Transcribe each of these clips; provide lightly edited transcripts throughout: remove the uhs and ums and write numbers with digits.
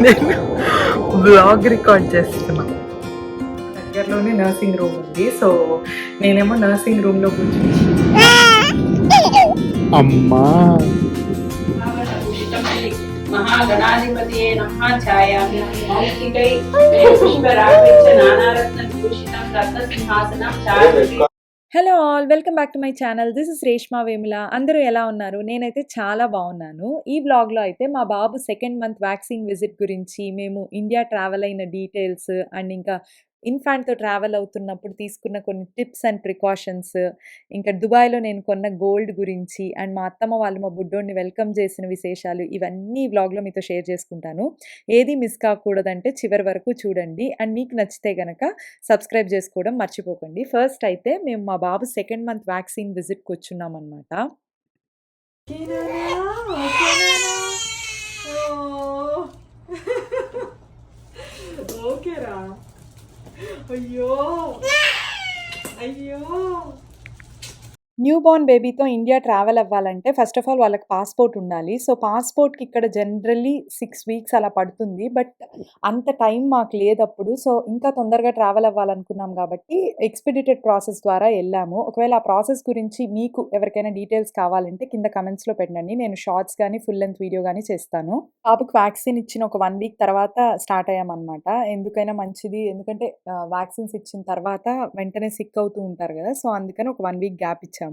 నేను blog record చేస్తున్నా. దగ్గరలోనే నర్సింగ్ రూమ్ ఉంది. సో నేనేమో నర్సింగ్ రూమ్లో కూర్చొని అమ్మా మహాగణాధిపతియే నమః ఛాయామి మౌక్తికై పుష్పరాగచ్చ నానారత్న భూషితం రత్నసింహాసనం ఛాయామి. Hello all, welcome back to my channel. This is Reshma Vemula. అందరూ ఎలా ఉన్నారు? నేనైతే చాలా బాగున్నాను. ఈ బ్లాగ్లో అయితే మా బాబు సెకండ్ మంత్ వ్యాక్సిన్ విజిట్ గురించి, మేము ఇండియా ట్రావెల్ అయిన డీటెయిల్స్ అండ్ ఇంకా ఇన్ఫాంట్తో ట్రావెల్ అవుతున్నప్పుడు తీసుకున్న కొన్ని టిప్స్ అండ్ ప్రికాషన్స్, ఇంకా దుబాయ్లో నేను కొన్న గోల్డ్ గురించి అండ్ మా అత్తమ్మ వాళ్ళు మా బుడ్డోడిని వెల్కమ్ చేసిన విశేషాలు, ఇవన్నీ ఈ బ్లాగ్లో మీతో షేర్ చేసుకుంటాను. ఏది మిస్ కాకూడదంటే చివరి వరకు చూడండి. అండ్ మీకు నచ్చితే గనక సబ్స్క్రైబ్ చేసుకోవడం మర్చిపోకండి. ఫస్ట్ అయితే మేము మా బాబు సెకండ్ మంత్ వ్యాక్సిన్ విజిట్కి వచ్చున్నాం అనమాట. ఓకేరా. అయ్యో అయ్యో, న్యూ బోర్న్ బేబీతో ఇండియా ట్రావెల్ అవ్వాలంటే ఫస్ట్ ఆఫ్ ఆల్ వాళ్ళకి పాస్పోర్ట్ ఉండాలి. సో పాస్పోర్ట్కి ఇక్కడ జనరల్లీ 6 వీక్స్ అలా పడుతుంది. బట్ అంత టైం మాకు లేదప్పుడు. సో ఇంకా తొందరగా ట్రావెల్ అవ్వాలనుకున్నాం కాబట్టి ఎక్స్పెడిటెడ్ ప్రాసెస్ ద్వారా వెళ్ళాము. ఒకవేళ ఆ ప్రాసెస్ గురించి మీకు ఎవరికైనా డీటెయిల్స్ కావాలంటే కింద కమెంట్స్లో పెట్టండి. నేను షార్ట్స్ కానీ ఫుల్ లెంత్ వీడియో కానీ చేస్తాను. బాబుకి వ్యాక్సిన్ ఇచ్చిన ఒక 1 వీక్ తర్వాత స్టార్ట్ అయ్యామన్నమాట. ఎందుకైనా మంచిది, ఎందుకంటే వ్యాక్సిన్స్ ఇచ్చిన తర్వాత వెంటనే సిక్ అవుతూ ఉంటారు కదా. సో అందుకని ఒక 1 వీక్ గ్యాప్ ఇచ్చాము.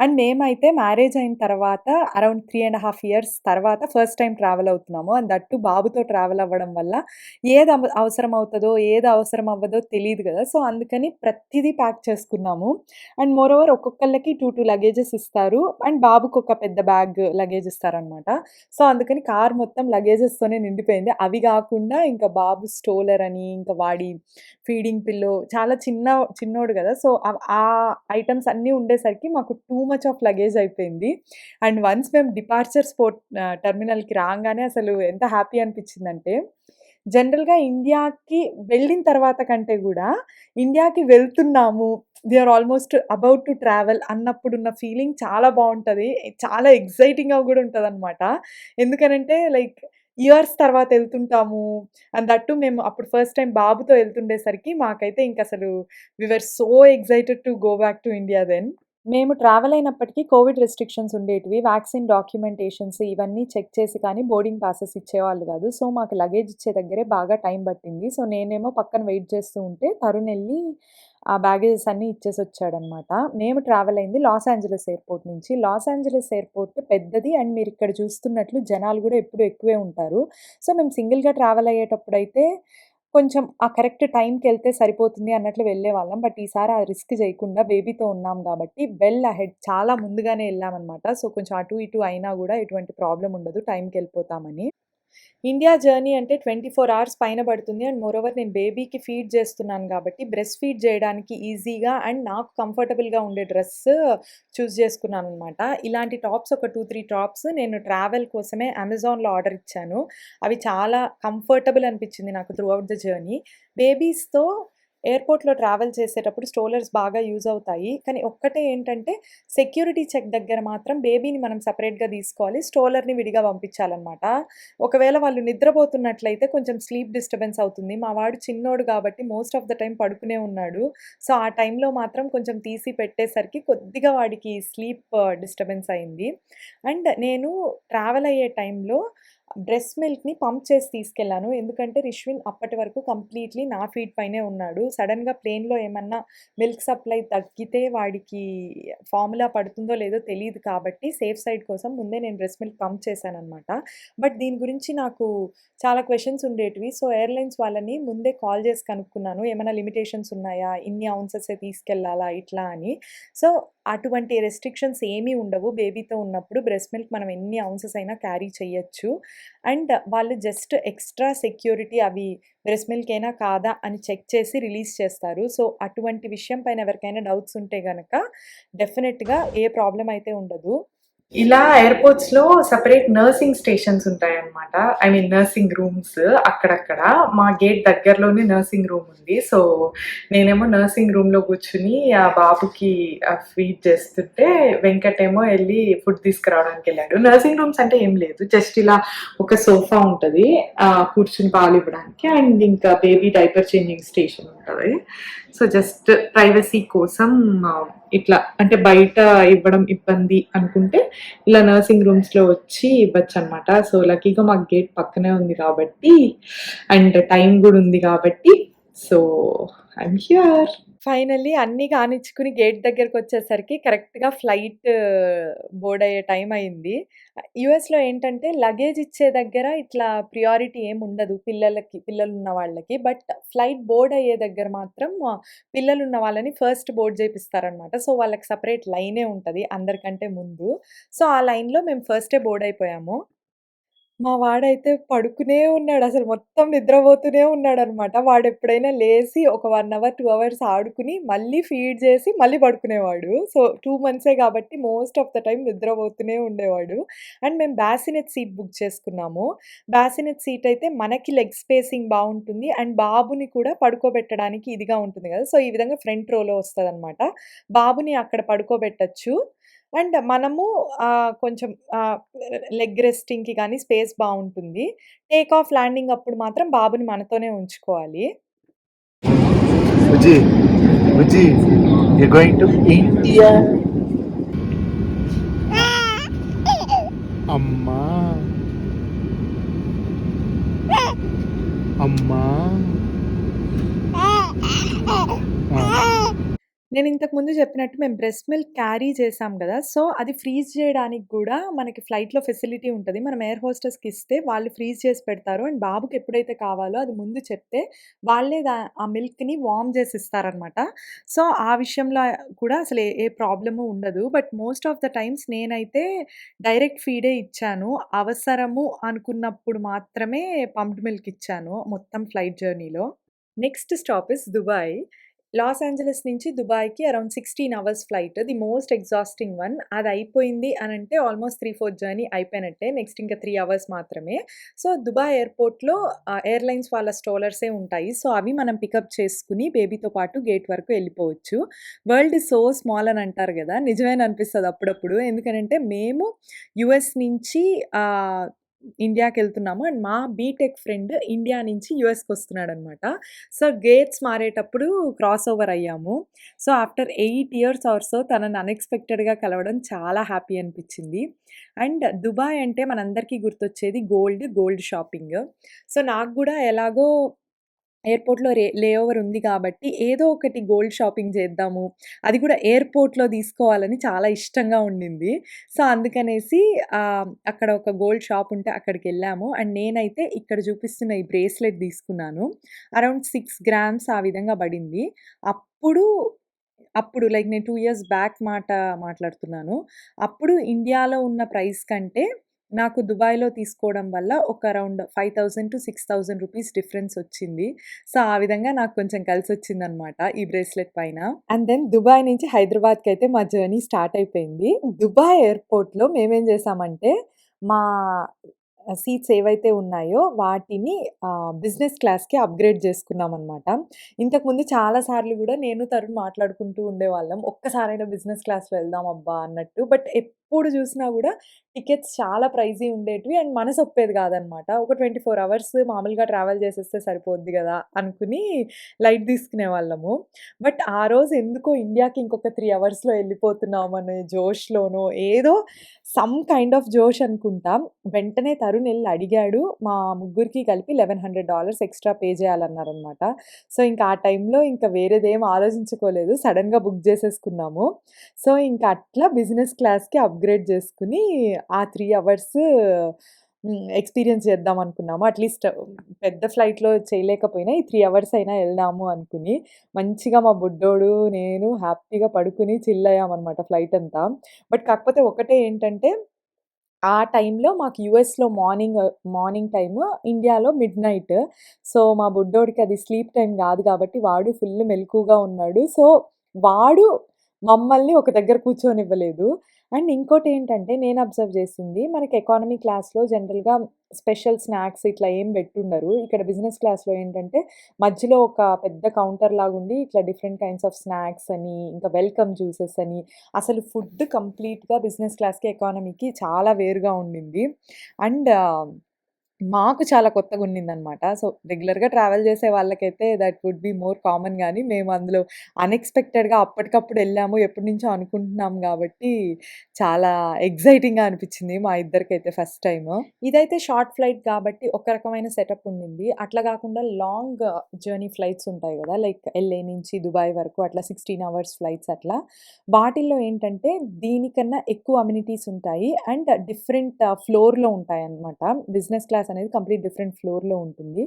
అండ్ మేమైతే మ్యారేజ్ అయిన తర్వాత అరౌండ్ 3.5 ఇయర్స్ తర్వాత ఫస్ట్ టైం ట్రావెల్ అవుతున్నాము. అండ్ దట్టు బాబుతో ట్రావెల్ అవ్వడం వల్ల ఏది అవసరం అవుతుందో ఏది అవసరం అవ్వదో తెలియదు కదా. సో అందుకని ప్రతిదీ ప్యాక్ చేసుకున్నాము. అండ్ మోర్ ఓవర్ ఒక్కొక్కళ్ళకి 2 లగేజెస్ ఇస్తారు. అండ్ బాబుకి ఒక పెద్ద బ్యాగ్ లగేజ్ ఇస్తారనమాట. సో అందుకని కార్ మొత్తం లగేజెస్తోనే నిండిపోయింది. అవి కాకుండా ఇంకా బాబు స్టోలర్ అని, ఇంకా వాడి ఫీడింగ్ పిల్లో, చాలా చిన్నోడు కదా. సో ఆ ఐటమ్స్ అన్నీ ఉండేసరికి మాకు టూ మచ్ ఆఫ్ లగేజ్ అయిపోయింది. అండ్ వన్స్ మేము డిపార్చర్ టెర్మినల్కి రాగానే అసలు ఎంత హ్యాపీ అనిపించిందంటే, జనరల్గా ఇండియాకి వెళ్ళిన తర్వాత కంటే కూడా ఇండియాకి వెళ్తున్నాము, we are almost about to travel అన్నప్పుడున్న ఫీలింగ్ చాలా బాగుంటుంది. చాలా ఎగ్జైటింగ్గా కూడా ఉంటుంది అనమాట. ఎందుకనంటే లైక్ ఇయర్స్ తర్వాత వెళ్తుంటాము. అండ్ దట్టు మేము అప్పుడు ఫస్ట్ టైం బాబుతో వెళ్తుండేసరికి మాకైతే ఇంక అసలు we were so excited to go back to India then. మేము ట్రావెల్ అయినప్పటికీ కోవిడ్ రెస్ట్రిక్షన్స్ ఉండేటివి. వ్యాక్సిన్ డాక్యుమెంటేషన్స్ ఇవన్నీ చెక్ చేసి కానీ బోర్డింగ్ పాసెస్ ఇచ్చేవాళ్ళు కాదు. సో మాకు లగేజ్ ఇచ్చే దగ్గరే బాగా టైం పట్టింది. సో నేనేమో పక్కన వెయిట్ చేస్తూ ఉంటే తరుణ్ వెళ్ళి ఆ బ్యాగేజెస్ అన్నీ ఇచ్చేసి వచ్చాడనమాట. మేము ట్రావెల్ అయింది లాస్ ఏంజలస్ ఎయిర్పోర్ట్ నుంచి. లాస్ ఏంజలస్ ఎయిర్పోర్ట్ పెద్దది అండ్ మీరు ఇక్కడ చూస్తున్నట్లు జనాలు కూడా ఎప్పుడు ఎక్కువే ఉంటారు. సో మేము సింగిల్గా ట్రావెల్ అయ్యేటప్పుడైతే కొంచెం ఆ కరెక్ట్ టైంకి వెళ్తే సరిపోతుంది అన్నట్లు వెళ్ళేవాళ్ళం. బట్ ఈసారి ఆ రిస్క్ చేయకుండా బేబీతో ఉన్నాం కాబట్టి వెల్ అహెడ్ చాలా ముందుగానే వెళ్ళామన్నమాట. సో కొంచెం అటు ఇటు అయినా కూడా ఎటువంటి ప్రాబ్లం ఉండదు, టైంకి వెళ్ళిపోతామని. ఇండియా జర్నీ అంటే 24 అవర్స్ పైన పడుతుంది. అండ్ మోరోవర్ నేను బేబీకి ఫీడ్ చేస్తున్నాను కాబట్టి బ్రెస్ట్ ఫీడ్ చేయడానికి ఈజీగా అండ్ నాకు కంఫర్టబుల్గా ఉండే డ్రెస్ చూస్ చేసుకున్నాను అనమాట. ఇలాంటి టాప్స్ ఒక 2-3 టాప్స్ నేను ట్రావెల్ కోసమే అమెజాన్లో ఆర్డర్ ఇచ్చాను. అవి చాలా కంఫర్టబుల్ అనిపించింది నాకు త్రూ అవుట్ ద జర్నీ. బేబీస్తో ఎయిర్పోర్ట్‌లో ట్రావెల్ చేసేటప్పుడు స్ట్రోలర్స్ బాగా యూజ్ అవుతాయి. కానీ ఒక్కటే ఏంటంటే సెక్యూరిటీ చెక్ దగ్గర మాత్రం బేబీని మనం సెపరేట్‌గా తీసుకోవాలి. స్ట్రోలర్‌ని విడిగా పంపించాలనమాట. ఒకవేళ వాళ్ళు నిద్రపోతున్నట్లయితే కొంచెం స్లీప్ డిస్టర్బెన్స్ అవుతుంది. మా వాడు చిన్నోడు కాబట్టి మోస్ట్ ఆఫ్ ద టైమ్ పడుకునే ఉన్నాడు. సో ఆ టైంలో మాత్రం కొంచెం తీసి పెట్టేసరికి కొద్దిగా వాడికి స్లీప్ డిస్టర్బెన్స్ అయింది. అండ్ నేను ట్రావెల్ అయ్యే టైంలో బ్రెస్ట్ మిల్క్‌ని పంప్ చేసి తీసుకెళ్ళాను. ఎందుకంటే రిష్విన్ అప్పటి వరకు కంప్లీట్‌లీ నా ఫీడ్ పైనే ఉన్నాడు. సడెన్‌గా ప్లేన్‌లో ఏమన్నా మిల్క్ సప్లై తగ్గితే వాడికి ఫార్ములా పడుతుందో లేదో తెలీదు కాబట్టి సేఫ్ సైడ్ కోసం ముందే నేను బ్రెస్ట్ మిల్క్ పంప్ చేశాననమాట. బట్ దీని గురించి నాకు చాలా క్వెషన్స్ ఉండేటివి. సో ఎయిర్‌లైన్స్ వాళ్ళని ముందే కాల్ చేసి కనుక్కున్నాను. ఏమైనా లిమిటేషన్స్ ఉన్నాయా? ఇన్ని ఔన్సెసే తీసుకెళ్ళాలా ఇట్లా అని. సో అటువంటి రెస్ట్రిక్షన్స్ ఏమీ ఉండవు. బేబీతో ఉన్నప్పుడు బ్రెస్ట్ మిల్క్ మనం ఎన్ని ఔన్సెస్ అయినా క్యారీ చేయొచ్చు. అండ్ వాళ్ళు జస్ట్ ఎక్స్ట్రా సెక్యూరిటీ అవి బ్రెస్ట్ మిల్కేనా కాదా అని చెక్ చేసి రిలీజ్ చేస్తారు. సో అటువంటి విషయం పైన ఎవరికైనా డౌట్స్ ఉంటే గనక డెఫినెట్‌గా ఏ ప్రాబ్లమ్ అయితే ఉండదు. ఇలా ఎయిర్‌పోర్ట్స్‌లో సెపరేట్ నర్సింగ్ స్టేషన్స్ ఉంటాయన్నమాట. ఐ మీన్ నర్సింగ్ రూమ్స్ అక్కడక్కడ. మా గేట్ దగ్గరలోనే నర్సింగ్ రూమ్ ఉంది. సో, నేనేమో నర్సింగ్ రూమ్‌లో కూర్చొని ఆ బాబుకి ఫీడ్ చేస్తుంటే, వెంకటేమో ఎళ్లి ఫుడ్ తీసుకురావడానికెళ్ళాడు. నర్సింగ్ రూమ్స్ అంటే ఏం లేదు. జస్ట్ ఇలా ఒక సోఫా ఉంటది. కూర్చొని పాలివ్వడానికి అండ్ ఇంకా బేబీ డైపర్ చేంజింగ్ స్టేషన్ ఉంటది. సో, జస్ట్ ప్రైవసీ కోసం ఇట్లా అంటే బయట ఇవ్వడం ఇబ్బంది అనుకుంటే ఇలా నర్సింగ్ రూమ్స్‌లో వచ్చి ఇవ్వచ్చనమాట. సో, లక్కీగా మాకు గేట్ పక్కనే ఉంది కాబట్టి అండ్ టైం గూడా ఉంది కాబట్టి సో, ఐయామ్ హియర్. ఫైనల్లీ అన్నీ కానిచ్చుకుని గేట్ దగ్గరకొచ్చేసరికి కరెక్ట్‌గా ఫ్లైట్ బోర్డ్ అయ్యే టైం అయింది. యూఎస్‌లో ఏంటంటే లగేజ్ ఇచ్చే దగ్గర ఇట్లా ప్రియారిటీ ఏముండదు పిల్లలున్న వాళ్ళకి. బట్ ఫ్లైట్ బోర్డ్ అయ్యే దగ్గర మాత్రం పిల్లలున్న వాళ్ళని ఫస్ట్ బోర్డ్ చేపిస్తారనమాట. సో, వాళ్ళకి సెపరేట్ లైనే ఉంటది అందరికంటే ముందు. సో, ఆ లైన్‌లో మేము ఫస్టే బోర్డ్ అయిపోయాము. మా వాడైతే పడుకునే ఉన్నాడు. అసలు మొత్తం నిద్రపోతూనే ఉన్నాడనమాట. వాడెప్పుడైనా లేసి ఒక 1 అవర్, 2 అవర్స్ ఆడుకుని, మళ్ళీ ఫీడ్ జేసి, మళ్ళీ పడుకునేవాడు. సో, 2 మంత్సే కాబట్టి మోస్ట్ ఆఫ్ ద టైమ్ నిద్రపోతూనే ఉండేవాడు. అండ్ మేము బాసినెట్ సీట్ బుక్ చేసుకున్నాము. బాసినెట్ సీట్ అయితే మనకి లెగ్ స్పేసింగ్ బావుంటుంది. అండ్ బాబుని కూడా పడుకోబెట్టడానికి ఇదిగా ఉంటుంది గదా! సో, ఈ విధంగా ఫ్రంట్ రోలో వస్తదనమాట. బాబుని అక్కడ పడుకోబెట్టొచ్చు. అండ్ మనము కొంచెం లెగ్ రెస్టింగ్‌కి గానీ స్పేస్ బావుంటుంది. టేక్ ఆఫ్, ల్యాండింగ్ అప్పుడు మాత్రం బాబుని మనతోనే ఉంచుకోవాలి. Uji, Uji, you're going to India. అమ్మా అమ్మా నేను ఇంతకు ముందు చెప్పినట్టు మేము బ్రెస్ట్ మిల్క్ క్యారీ చేసాం గదా! సో, అది ఫ్రీజ్ జేయడానికి గూడా మనకి ఫ్లైట్‌లో ఫెసిలిటీ ఉంటది. మనం ఎయిర్ హోస్టెస్‌కి ఇస్తే వాళ్ళు ఫ్రీజ్ చేసి పెడతారు. అండ్ బాబుకి ఎప్పుడైతే కావాలో అది ముందు చెప్తే వాళ్ళే ఆ మిల్క్‌ని వార్మ్ జేసి ఇస్తారనమాట. సో, ఆ విషయంలో కూడా అసలు ఏ ప్రాబ్లము ఉండదు. But most of the times నేనైతే డైరెక్ట్ ఫీడే ఇచ్చాను. అవసరము అనుకున్నప్పుడు మాత్రమే పంప్డ్ మిల్క్ ఇచ్చాను మొత్తం ఫ్లైట్ జర్నీలో. Next stop is Dubai. Los Angeles నుంచి దుబాయ్‌కి around 16 hours flight. The most exhausting one. అదయిపోయింది అనంటే ఆల్మోస్ట్ 3/4 జర్నీ అయిపోయినట్టే. నెక్స్ట్ ఇంకా 3 అవర్స్ మాత్రమే. సో, దుబాయ్ ఎయిర్‌పోర్ట్‌లో ఎయిర్‌లైన్స్ వాళ్ళ స్ట్రోలర్సే ఉంటాయి. సో, అవి మనం పికప్ చేసుకొని బేబీతో పాటు గేట్ వరకు ఎళ్ళిపోవచ్చు. వరల్డ్ ఈజ్ సో స్మాల్ అని అంటారు గదా! నిజమేననిపిస్తది అప్పుడప్పుడు. ఎందుకనంటే మేము యూఎస్ నుంచి ఇండియాకెళ్తున్నాము. అండ్ మా బీటెక్ ఫ్రెండ్ ఇండియా నుంచి యూఎస్‌కొస్తున్నాడనమాట. సో, గేట్స్ మారేటప్పుడు క్రాస్ ఓవర్ అయ్యాము. So, after 8 years or so తనని అన్‌ఎక్స్‌పెక్టెడ్‌గా కలవడం చాలా హ్యాపీ అనిపిచ్చింది. అండ్ దుబాయ్ అంటే మనందరికీ గుర్తొచ్చేది గోల్డ్ షాపింగ్. సో, నాకు గూడా ఎలాగో ఎయిర్‌పోర్ట్‌లో లే ఓవర్ ఉంది కాబట్టి ఏదో ఒకటి గోల్డ్ షాపింగ్ చేద్దాము. అది కూడా ఎయిర్‌పోర్ట్‌లో తీసుకోవాలని చాలా ఇష్టంగా ఉండింది. సో, అందుకనేసి అక్కడ ఒక గోల్డ్ షాప్ ఉంటే అక్కడికెళ్ళాము. అండ్ నేనైతే ఇక్కడ చూపిస్తున్న ఈ బ్రేస్లెట్ తీసుకున్నాను. అరౌండ్ 6 గ్రామ్స్ ఆ విధంగా పడింది. అప్పుడు లైక్ నేను 2 ఇయర్స్ బ్యాక్ మాట్లాడుతున్నాను. అప్పుడు ఇండియాలో ఉన్న ప్రైస్ కంటే నాకు దుబాయ్‌లో తీసుకోవడం వల్ల ఒక అరౌండ్ 5,000-6,000 రూపీస్ డిఫరెన్స్ వచ్చింది. సో, ఆ విధంగా నాకు కొంచెం కలిసొచ్చిందనమాట ఈ బ్రేస్లెట్ పైన. అండ్ దెన్ దుబాయ్ నుంచి హైదరాబాద్‌కైతే మా జర్నీ స్టార్ట్ అయిపోయింది. దుబాయ్ ఎయిర్‌పోర్ట్‌లో మేమేం చేసామంటే మా సీట్స్ ఏవైతే ఉన్నాయో వాటిని బిజినెస్ క్లాస్‌కి అప్‌గ్రేడ్ చేసుకున్నామనమాట. ఇంతకుముందు చాలా సార్లు గూడా నేను, తరుణ్ మాట్లాడుకుంటూ ఉండేవాళ్ళం. ఒక్కసారైనా బిజినెస్ క్లాస్‌లో వెళ్దాం అబ్బా అన్నట్టు. బట్ ఎప్పుడు చూసినా గూడా టికెట్స్ చాలా ప్రైజీ ఉండేటివి. అండ్ మనసొప్పేది కాదనమాట. ఒక 24 అవర్స్ మామూలుగా ట్రావెల్ చేసేస్తే సరిపోద్ది గదా! అనుకుని లైట్ తీసుకునేవాళ్ళము. బట్ ఆ రోజు ఎందుకో ఇండియాకి ఇంకొక 3 అవర్స్‌లో ఎళ్ళిపోతున్నాం అనే జోష్‌లోనో ఏదో సమ్ కైండ్ ఆఫ్ జోష్ అనుకుంటా. వెంటనే తరుణ్ ఎళ్లి అడిగాడు. మా ముగ్గురికి కలిపి $1,100 ఎక్స్‌ట్రా పే చేయాలన్నారనమాట. సో, ఇంకా ఆ టైంలో ఇంకా వేరేదేం ఆలోచించుకోలేదు. సడెన్‌గా బుక్ చేసేసుకున్నాము. సో, ఇంక అట్లా బిజినెస్ క్లాస్‌కి అప్‌గ్రేడ్ చేసుకొని ఆ 3 అవర్స్ ఎక్స్‌పీరియన్స్ చేద్దాం అనుకున్నాము. అట్‌లీస్ట్ పెద్ద ఫ్లైట్‌లో చేయలేకపోయినా ఈ 3 అవర్స్ అయినా ఎళ్దాము అనుకుని, మంచిగా మా బుడ్డోడు, నేను హ్యాపీగా పడుకొని చిల్ అయ్యామనమాట ఫ్లైట్ అంతా. బట్ కాకపోతే ఒకటే ఏంటంటే ఆ టైంలో మాకు యూఎస్‌లో మార్నింగ్ టైము, ఇండియాలో మిడ్‌నైట్. సో, మా బుడ్డోడికి అది స్లీప్ టైమ్ గాదు గాబట్టి వాడు ఫుల్ మెలకువగా ఉన్నాడు. సో, వాడు మమ్మల్ని ఒక దగ్గర కూర్చోనివ్వలేదు. అండ్ ఇంకోటేంటంటే నేను అబ్జర్వ్ చేసింది మనకి ఎకానమీ క్లాస్‌లో జనరల్‌గా స్పెషల్ స్నాక్స్ ఇట్లా ఏం పెట్టుండరు. ఇక్కడ బిజినెస్ క్లాస్‌లో ఏంటంటే మధ్యలో ఒక పెద్ద కౌంటర్ లాగుండి ఇట్లా డిఫరెంట్ కైండ్స్ ఆఫ్ స్నాక్స్ అని, ఇంకా వెల్కమ్ జ్యూసెస్ అని అసలు ఫుడ్ కంప్లీట్‌గా బిజినెస్ క్లాస్‌కి, ఎకానమీకి చాలా వేరుగా ఉండింది. అండ్ మాకు చాలా కొత్తగుండిందనమాట. సో, రెగ్యులర్‌గా ట్రావెల్ చేసే వాళ్ళకైతే that would be more common గానీ, మేము అందులో అన్‌ఎక్స్‌పెక్టెడ్‌గా అప్పటికప్పుడు ఎళ్ళాము. ఎప్పటినుంచో అనుకుంటున్నాం గాబట్టి, చాలా ఎక్సైటింగ్‌గా అనిపిచ్చింది మా ఇద్దరికైతే ఫస్ట్ టైము. ఇదైతే షార్ట్ ఫ్లైట్ కాబట్టి ఒక రకమైన సెటప్ ఉండింది. అట్లా గాకుండా లాంగ్ జర్నీ ఫ్లైట్స్ ఉంటాయి గదా! లైక్ ఎల్ఏ నుంచి దుబాయ్ వరకు అట్లా 16 అవర్స్ ఫ్లైట్స్ అట్లా. వాటిల్లో ఏంటంటే దీనికన్నా ఎక్కువ అమ్యూనిటీస్ ఉంటాయి. అండ్ డిఫరెంట్ ఫ్లోర్‌లో ఉంటాయన్నమాట. బిజినెస్ క్లాస్ అనేది కంప్లీట్ డిఫరెంట్ ఫ్లోర్‌లో ఉంటుంది.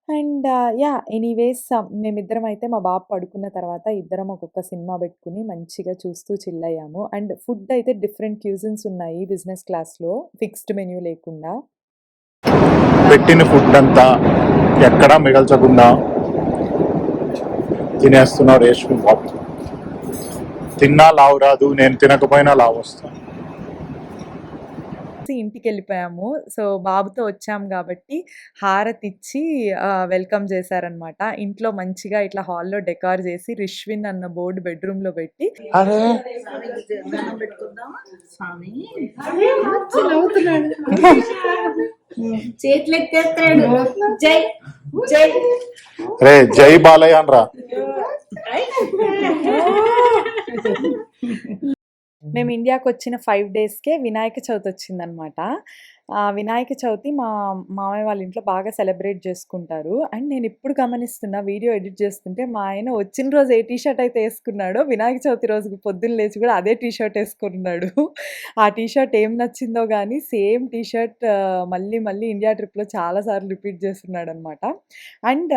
And yeah! ఎనీవేస్ మేమిద్దరం అయితే మా బాబు పడుకున్న తర్వాత ఇద్దరం ఒక్కొక్క సినిమా పెట్టుకొని మంచిగా చూస్తూ చిల్ అయ్యాము. అండ్ ఫుడ్ అయితే డిఫరెంట్ క్యూజిన్స్ ఉన్నాయి బిజినెస్ క్లాస్‌లో. ఫిక్స్డ్ మెన్యూ లేకుండా. పెట్టిన ఫుడ్ అంతా ఎక్కడా మిగల్చకుండా తినేస్తున్నావు రేష్మి బాబు. తిన్నా లావు రాదు, నేను తినకపోయినా లావు వస్తాను. ఇంటికెళ్ళిపోయాము. సో, బాబుతో వచ్చాం గాబట్టి హారతిచ్చి వెల్కమ్ చేశారనమాట. ఇంట్లో మంచిగా ఇట్లా హాల్‌లో డెకార్ చేసి 'రిష్విన్' అన్న బోర్డ్ బెడ్‌రూమ్‌లో పెట్టి అరే దండం పెట్టుకుందామా స్వామి వచ్చి నవ్వుతున్నాడు చేతులు ఎత్తేస్తాడు జై జై రే జై బాలయ్య అనరా. మేము ఇండియాకొచ్చిన 5 డేస్‌కే వినాయక చవితి వచ్చిందనమాట. వినాయక చవితి మా మామయ్య వాళ్ళ ఇంట్లో బాగా సెలబ్రేట్ చేసుకుంటారు. అండ్ నేనిప్పుడు గమనిస్తున్నా వీడియో ఎడిట్ చేస్తుంటే మా ఆయన వచ్చిన రోజు ఏ టీ షర్ట్ అయితే ఏసుకున్నాడో వినాయక చవితి రోజు పొద్దున్న లేచి కూడా అదే టీ షర్ట్ ఏసుకున్నాడు. ఆ టీ షర్ట్ ఏం నచ్చిందో గానీ సేమ్ టీ షర్ట్ మళ్ళీ మళ్ళీ ఇండియా ట్రిప్‌లో చాలా సార్లు రిపీట్ చేస్తున్నాడనమాట. అండ్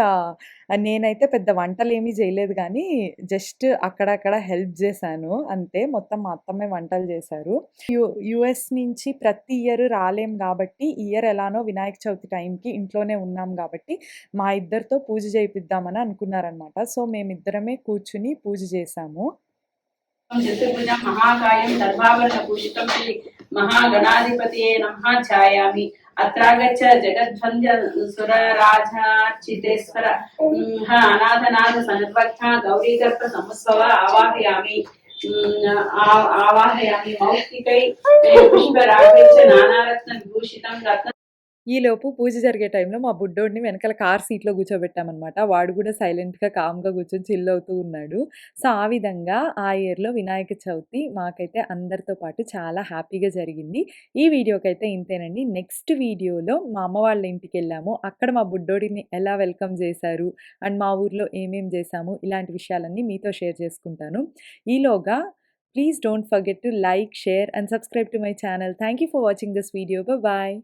నేనైతే పెద్ద వంటలేమి చేయలేదు గానీ జస్ట్ అక్కడక్కడ హెల్ప్ చేశాను అంతే. మొత్తం మా అత్తమ్మే వంటలు చేశారు. యూఎస్ నుంచి ప్రతి ఇయర్ రాలేం గాబట్టి, ఈ ఇయర్ ఎలానో వినాయక చవితి టైంకి ఇంట్లోనే ఉన్నాం గాబట్టి, మా ఇద్దరితో పూజ చేపిద్దామని అనుకున్నారనమాట. సో, మేమిద్దరమే కూర్చుని పూజ చేశాము. చతుర్భుజం మహాకాయం దర్భాభరణభూషితం శ్రీ మహాగణాధిపతయే నమః ఛాయామి. అత్రాగచ్చ జగద్వంద్య సురరాజార్చితేశ్వర అనాథనాథ సన్వర్థ గౌరీగర్భ సంస్భవ ఆవాహయామి. ఆవాహయామి మౌక్తికై పుష్పరాగచ్చ నానారత్న విభూషితం రత్న. ఈలోపు పూజ జరిగే టైంలో మా బుడ్డోడిని వెనకాల కార్ సీట్‌లో కూర్చోబెట్టామనమాట. వాడు కూడా సైలెంట్‌గా, కామ్‌గా కూర్చొని చిల్ అవుతూ ఉన్నాడు. సో, ఆ విధంగా ఆ ఇయర్‌లో వినాయక చవితి మాకైతే అందరితో పాటు చాలా హ్యాపీగా జరిగింది. ఈ వీడియోకైతే ఇంతేనండి. నెక్స్ట్ వీడియోలో మా అమ్మ వాళ్ళ ఇంటికెళ్ళాము. అక్కడ మా బుడ్డోడిని ఎలా వెల్కమ్ చేశారు, అండ్ మా ఊర్లో ఏమేం చేశాము, ఇలాంటి విషయాలన్నీ మీతో షేర్ చేసుకుంటాను. ఈలోగా please don't forget to like, share and subscribe to my channel. Thank you for watching this video. Bye.